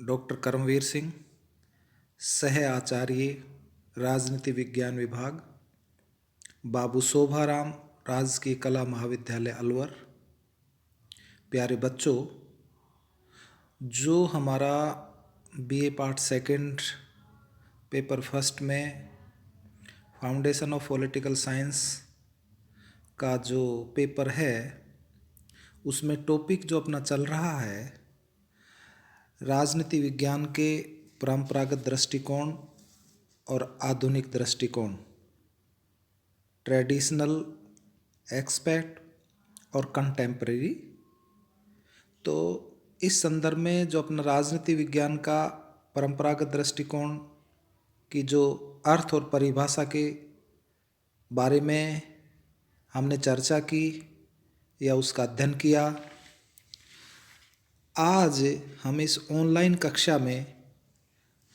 Doctor कर्मवीर सिंह, सह आचार्य राजनीति विज्ञान विभाग, बाबू शोभाराम राजकीय कला महाविद्यालय अलवर। प्यारे बच्चों, जो हमारा BA part second paper first में फाउंडेशन ऑफ पॉलिटिकल साइंस का जो पेपर है, उसमें टॉपिक जो अपना चल रहा है राजनीति विज्ञान के परंपरागत दृष्टिकोण और आधुनिक दृष्टिकोण, ट्रेडिशनल एक्सपेक्ट और कंटेम्प्रेरी। तो इस संदर्भ में जो अपना राजनीति विज्ञान का परंपरागत दृष्टिकोण की जो अर्थ और परिभाषा के बारे में हमने चर्चा की या उसका अध्ययन किया, आज हम इस ऑनलाइन कक्षा में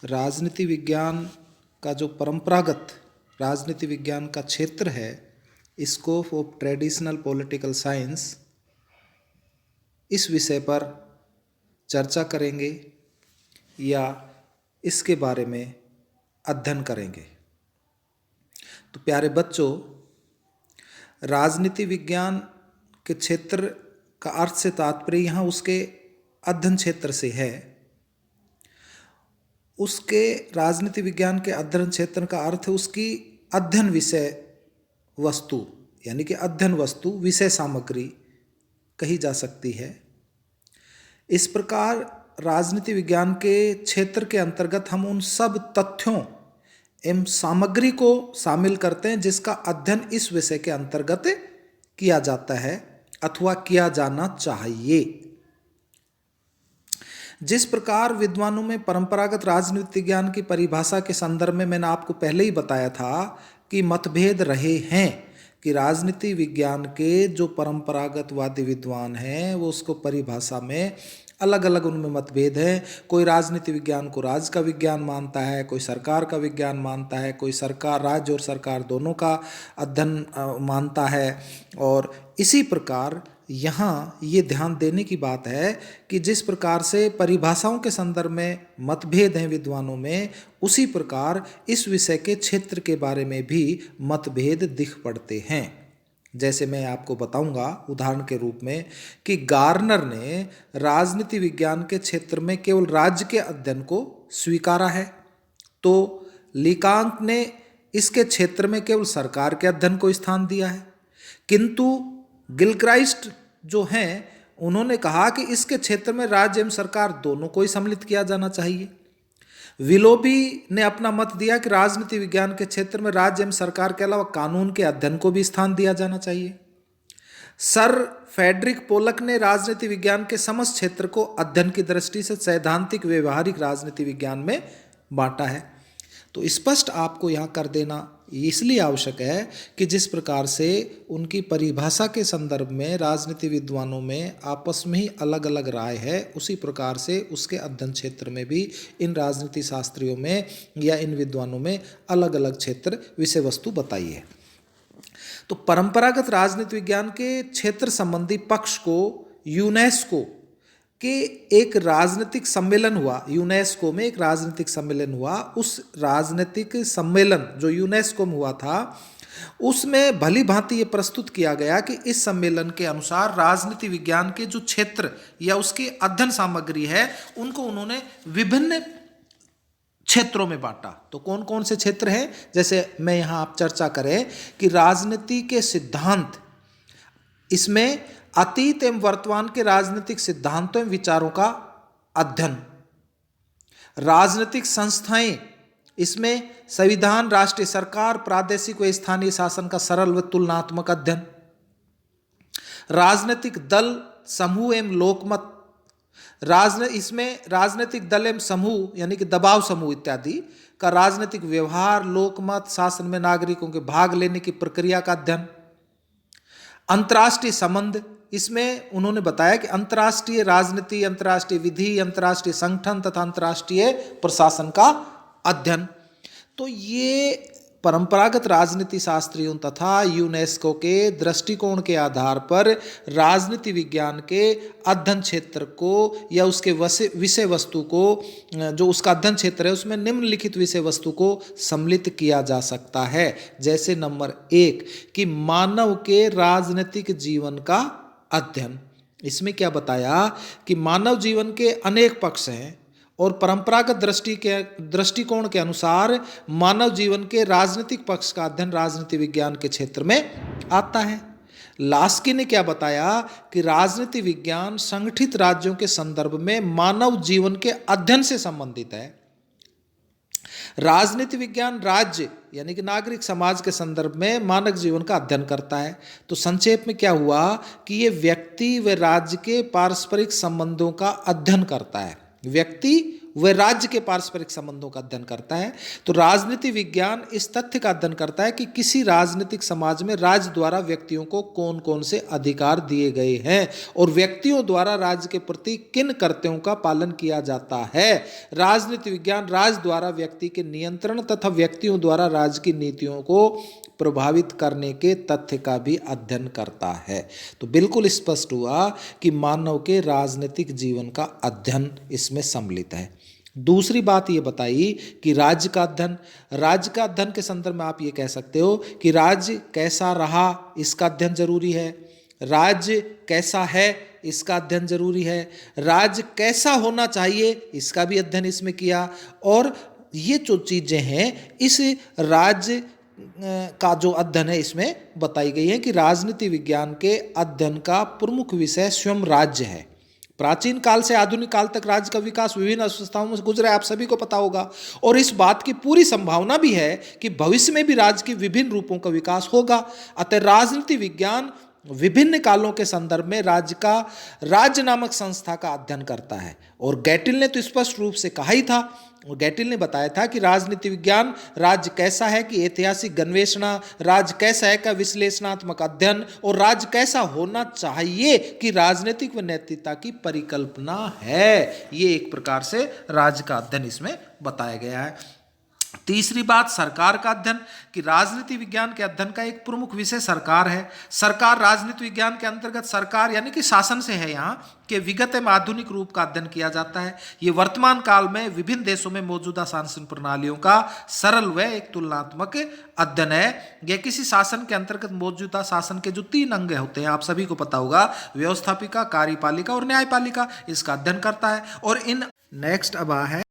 राजनीति विज्ञान का जो परंपरागत राजनीति विज्ञान का क्षेत्र है, scope of traditional political science, इस विषय पर चर्चा करेंगे या इसके बारे में अध्ययन करेंगे। तो प्यारे बच्चों, राजनीति विज्ञान के क्षेत्र का अर्थ से तात्पर्य यहाँ उसके अध्ययन क्षेत्र से है। उसके राजनीति विज्ञान के अध्ययन क्षेत्र का अर्थ है उसकी अध्ययन विषय वस्तु, यानी कि अध्ययन वस्तु विषय सामग्री कही जा सकती है। इस प्रकार राजनीति विज्ञान के क्षेत्र के अंतर्गत हम उन सब तथ्यों एवं सामग्री को शामिल करते हैं जिसका अध्ययन इस विषय के अंतर्गत किया जाता है अथवा किया जाना चाहिए। जिस प्रकार विद्वानों में परंपरागत राजनीति विज्ञान की परिभाषा के संदर्भ में मैंने आपको पहले ही बताया था कि मतभेद रहे हैं कि राजनीति विज्ञान के जो परंपरागतवादी विद्वान हैं वो उसको परिभाषा में अलग अलग उनमें मतभेद है। कोई राजनीति विज्ञान को राज्य का विज्ञान मानता है, कोई सरकार का विज्ञान मानता है, कोई सरकार राज्य और सरकार दोनों का अध्ययन मानता है। और इसी प्रकार यहाँ ये ध्यान देने की बात है कि जिस प्रकार से परिभाषाओं के संदर्भ में मतभेद हैं विद्वानों में, उसी प्रकार इस विषय के क्षेत्र के बारे में भी मतभेद दिख पड़ते हैं। जैसे मैं आपको बताऊंगा उदाहरण के रूप में कि गार्नर ने राजनीति विज्ञान के क्षेत्र में केवल राज्य के अध्ययन को स्वीकारा है, तो लीकांक ने इसके क्षेत्र में केवल सरकार के अध्ययन को स्थान दिया है। किंतु गिलक्राइस्ट जो हैं उन्होंने कहा कि इसके क्षेत्र में राज्य एवं सरकार दोनों को ही सम्मिलित किया जाना चाहिए। विलोबी ने अपना मत दिया कि राजनीति विज्ञान के क्षेत्र में राज्य एवं सरकार के अलावा कानून के अध्ययन को भी स्थान दिया जाना चाहिए। सर फ्रेडरिक पोलक ने राजनीति विज्ञान के समस्त क्षेत्र को अध्ययन की दृष्टि से सैद्धांतिक व्यवहारिक राजनीति विज्ञान में बांटा है। तो स्पष्ट आपको यहाँ कर देना इसलिए आवश्यक है कि जिस प्रकार से उनकी परिभाषा के संदर्भ में राजनीति विद्वानों में आपस में ही अलग अलग राय है, उसी प्रकार से उसके अध्ययन क्षेत्र में भी इन राजनीति शास्त्रियों में या इन विद्वानों में अलग अलग क्षेत्र विषय वस्तु बताई है। तो परंपरागत राजनीति विज्ञान के क्षेत्र संबंधी पक्ष को यूनेस्को के एक राजनीतिक सम्मेलन हुआ, यूनेस्को में एक राजनीतिक सम्मेलन हुआ। उस राजनीतिक सम्मेलन जो यूनेस्को में हुआ था उसमें भली भांति ये प्रस्तुत किया गया कि इस सम्मेलन के अनुसार राजनीति विज्ञान के जो क्षेत्र या उसकी अध्ययन सामग्री है उनको उन्होंने विभिन्न क्षेत्रों में बांटा। तो कौन कौन से क्षेत्र हैं, जैसे मैं यहाँ आप चर्चा करें कि राजनीति के सिद्धांत, इसमें अतीत एवं वर्तमान के राजनीतिक सिद्धांतों एवं विचारों का अध्ययन। राजनीतिक संस्थाएं, इसमें संविधान, राष्ट्रीय सरकार, प्रादेशिक व स्थानीय शासन का सरल व तुलनात्मक अध्ययन। राजनीतिक दल, समूह एवं लोकमत, इसमें राजनीतिक दल एवं समूह यानी कि दबाव समूह इत्यादि का राजनीतिक व्यवहार, लोकमत, शासन में नागरिकों के भाग लेने की प्रक्रिया का अध्ययन। अंतर्राष्ट्रीय संबंध, इसमें उन्होंने बताया कि अंतर्राष्ट्रीय राजनीति, अंतर्राष्ट्रीय विधि, अंतर्राष्ट्रीय संगठन तथा अंतर्राष्ट्रीय प्रशासन का अध्ययन। तो ये परंपरागत राजनीति शास्त्रियों तथा यूनेस्को के दृष्टिकोण के आधार पर राजनीति विज्ञान के अध्ययन क्षेत्र को या उसके विषय वस्तु को, जो उसका अध्ययन क्षेत्र है, उसमें निम्नलिखित विषय वस्तु को सम्मिलित किया जा सकता है। जैसे नंबर 1 कि मानव के राजनीतिक जीवन का अध्ययन। इसमें क्या बताया कि मानव जीवन के अनेक पक्ष हैं और परंपरागत दृष्टिकोण के अनुसार मानव जीवन के राजनीतिक पक्ष का अध्ययन राजनीति विज्ञान के क्षेत्र में आता है। लास्की ने क्या बताया कि राजनीति विज्ञान संगठित राज्यों के संदर्भ में मानव जीवन के अध्ययन से संबंधित है। राजनीति विज्ञान राज्य यानी कि नागरिक समाज के संदर्भ में मानव जीवन का अध्ययन करता है। तो संक्षेप में क्या हुआ कि ये व्यक्ति व राज्य के पारस्परिक संबंधों का अध्ययन करता है। व्यक्ति व राज्य के पारस्परिक संबंधों का अध्ययन करता है। तो राजनीति विज्ञान इस तथ्य का अध्ययन करता है कि किसी राजनीतिक समाज में राज्य द्वारा व्यक्तियों को कौन कौन से अधिकार दिए गए हैं और व्यक्तियों द्वारा राज्य के प्रति किन कर्तव्यों का पालन किया जाता है। राजनीति विज्ञान राज्य द्वारा व्यक्ति के नियंत्रण तथा व्यक्तियों द्वारा राज्य की नीतियों को प्रभावित करने के तथ्य का भी अध्ययन करता है। तो बिल्कुल स्पष्ट हुआ कि मानव के राजनीतिक जीवन का अध्ययन इसमें सम्मिलित है। दूसरी बात ये बताई कि राज्य का अध्ययन के संदर्भ में आप ये कह सकते हो कि राज्य कैसा रहा, इसका अध्ययन जरूरी है। राज्य कैसा है, इसका अध्ययन जरूरी है। राज्य कैसा होना चाहिए, इसका भी अध्ययन इसमें किया। और ये जो चीजें हैं इस राज्य का जो अध्ययन है इसमें बताई गई है कि राजनीति विज्ञान के अध्ययन का प्रमुख विषय स्वयं राज्य है। प्राचीन काल से आधुनिक काल तक राज्य का विकास विभिन्न अवस्थाओं में गुजरा है, आप सभी को पता होगा। और इस बात की पूरी संभावना भी है कि भविष्य में भी राज्य के विभिन्न रूपों का विकास होगा। अतः राजनीति विज्ञान विभिन्न कालों के संदर्भ में राज्य नामक संस्था का अध्ययन करता है। और गैटिल ने तो स्पष्ट रूप से कहा ही था, गैटिल ने बताया था कि राजनीति विज्ञान राज्य कैसा है कि ऐतिहासिक अन्वेषणा, राज्य कैसा है का विश्लेषणात्मक अध्ययन, और राज्य कैसा होना चाहिए कि राजनीतिक व नैतिकता की परिकल्पना है। ये एक प्रकार से राज्य का अध्ययन इसमें बताया गया है। तीसरी बात सरकार का अध्ययन कि राजनीति विज्ञान के अध्ययन का एक प्रमुख विषय सरकार है। सरकार राजनीति विज्ञान के अंतर्गत सरकार यानी कि शासन से है यहाँ के विगत एवं आधुनिक रूप का अध्ययन किया जाता है। ये वर्तमान काल में विभिन्न देशों में मौजूदा शासन प्रणालियों का सरल व एक तुलनात्मक अध्ययन है। यह किसी शासन के अंतर्गत मौजूदा शासन के जो 3 अंग होते हैं, आप सभी को पता होगा, व्यवस्थापिका, कार्यपालिका और न्यायपालिका, इसका अध्ययन करता है। और इन नेक्स्ट अब है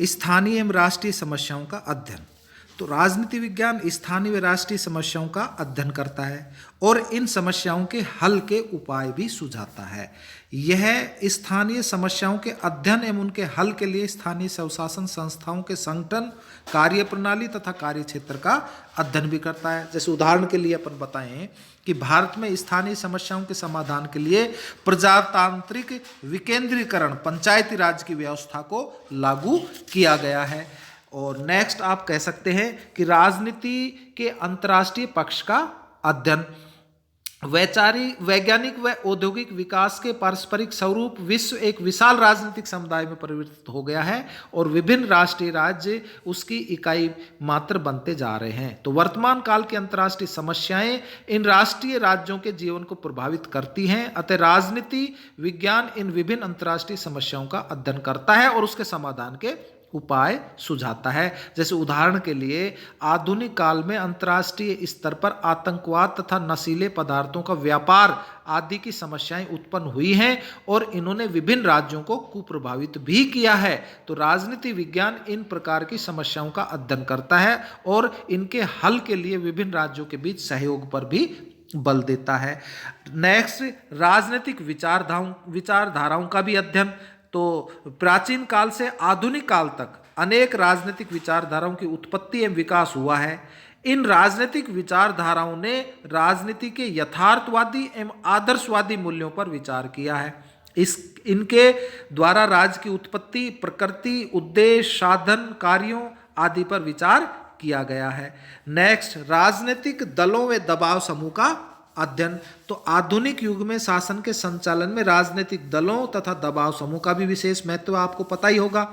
स्थानीय एवं राष्ट्रीय समस्याओं का अध्ययन। तो राजनीति विज्ञान स्थानीय व राष्ट्रीय समस्याओं का अध्ययन करता है और इन समस्याओं के हल के उपाय भी सुझाता है। यह स्थानीय समस्याओं के अध्ययन एवं उनके हल के लिए स्थानीय स्वशासन संस्थाओं के संगठन, कार्यप्रणाली तथा कार्य क्षेत्र का अध्ययन भी करता है। जैसे उदाहरण के लिए अपन बताएं कि भारत में स्थानीय समस्याओं के समाधान के लिए प्रजातांत्रिक विकेंद्रीकरण पंचायती राज की व्यवस्था को लागू किया गया है। और नेक्स्ट आप कह सकते हैं कि राजनीति के अंतर्राष्ट्रीय पक्ष का अध्ययन। वैज्ञानिक व औद्योगिक विकास के पारस्परिक स्वरूप विश्व एक विशाल राजनीतिक समुदाय में परिवर्तित हो गया है और विभिन्न राष्ट्रीय राज्य उसकी इकाई मात्र बनते जा रहे हैं। तो वर्तमान काल की अंतर्राष्ट्रीय समस्याएं इन राष्ट्रीय राज्यों के जीवन को प्रभावित करती हैं। अतः राजनीति विज्ञान इन विभिन्न अंतर्राष्ट्रीय समस्याओं का अध्ययन करता है और उसके समाधान के उपाय सुझाता है। जैसे उदाहरण के लिए आधुनिक काल में अंतर्राष्ट्रीय स्तर पर आतंकवाद तथा नशीले पदार्थों का व्यापार आदि की समस्याएं उत्पन्न हुई हैं और इन्होंने विभिन्न राज्यों को कुप्रभावित भी किया है। तो राजनीति विज्ञान इन प्रकार की समस्याओं का अध्ययन करता है और इनके हल के लिए विभिन्न राज्यों के बीच सहयोग पर भी बल देता है। नेक्स्ट, राजनीतिक विचारधाराओं का भी अध्ययन। तो प्राचीन काल से आधुनिक काल तक अनेक राजनीतिक विचारधाराओं की उत्पत्ति एवं विकास हुआ है। इन राजनीतिक विचारधाराओं ने राजनीति के यथार्थवादी एवं आदर्शवादी मूल्यों पर विचार किया है। इनके द्वारा राज्य की उत्पत्ति, प्रकृति, उद्देश्य, साधन, कार्यों आदि पर विचार किया गया है। नेक्स्ट, राजनीतिक दलों व दबाव समूह का अध्ययन। तो आधुनिक युग में शासन के संचालन में राजनीतिक दलों तथा दबाव समूह का भी विशेष महत्व आपको पता ही होगा।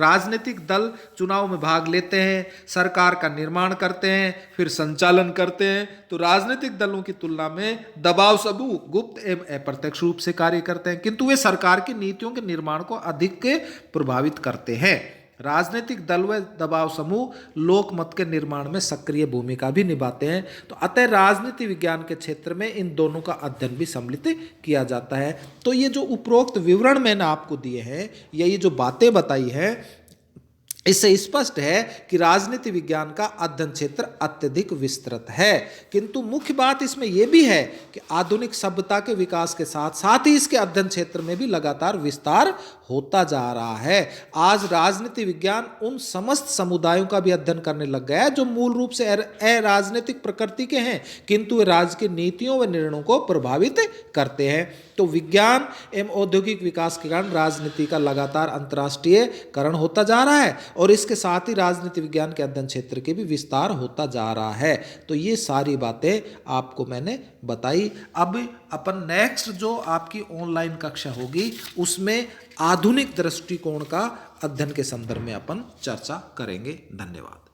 राजनीतिक दल चुनाव में भाग लेते हैं, सरकार का निर्माण करते हैं, फिर संचालन करते हैं, तो राजनीतिक दलों की तुलना में दबाव समूह गुप्त एवं अप्रत्यक्ष रूप से कार्य करते हैं, किंतु वे सरकार की नीतियों के निर्माण को अधिक प्रभावित करते हैं। राजनीतिक दल व दबाव समूह लोकमत के निर्माण में सक्रिय भूमिका भी निभाते हैं। तो अतः राजनीति विज्ञान के क्षेत्र में इन दोनों का अध्ययन भी सम्मिलित किया जाता है। तो ये जो उपरोक्त विवरण मैंने आपको दिए हैं या ये जो बातें बताई हैं, इससे स्पष्ट है कि राजनीति विज्ञान का अध्ययन क्षेत्र अत्यधिक विस्तृत है। किंतु मुख्य बात इसमें यह भी है कि आधुनिक सभ्यता के विकास के साथ साथ ही इसके अध्ययन क्षेत्र में भी लगातार विस्तार होता जा रहा है। आज राजनीति विज्ञान उन समस्त समुदायों का भी अध्ययन करने लग गया है जो मूल रूप से अराजनीतिक प्रकृति के हैं, किंतु वे राज्य की नीतियों व निर्णयों को प्रभावित करते हैं। तो विज्ञान एवं औद्योगिक विकास के कारण राजनीति का लगातार अंतर्राष्ट्रीयकरण होता जा रहा है और इसके साथ ही राजनीति विज्ञान के अध्ययन क्षेत्र के भी विस्तार होता जा रहा है। तो ये सारी बातें आपको मैंने बताई। अब अपन नेक्स्ट जो आपकी ऑनलाइन कक्षा होगी उसमें आधुनिक दृष्टिकोण का अध्ययन के संदर्भ में अपन चर्चा करेंगे। धन्यवाद।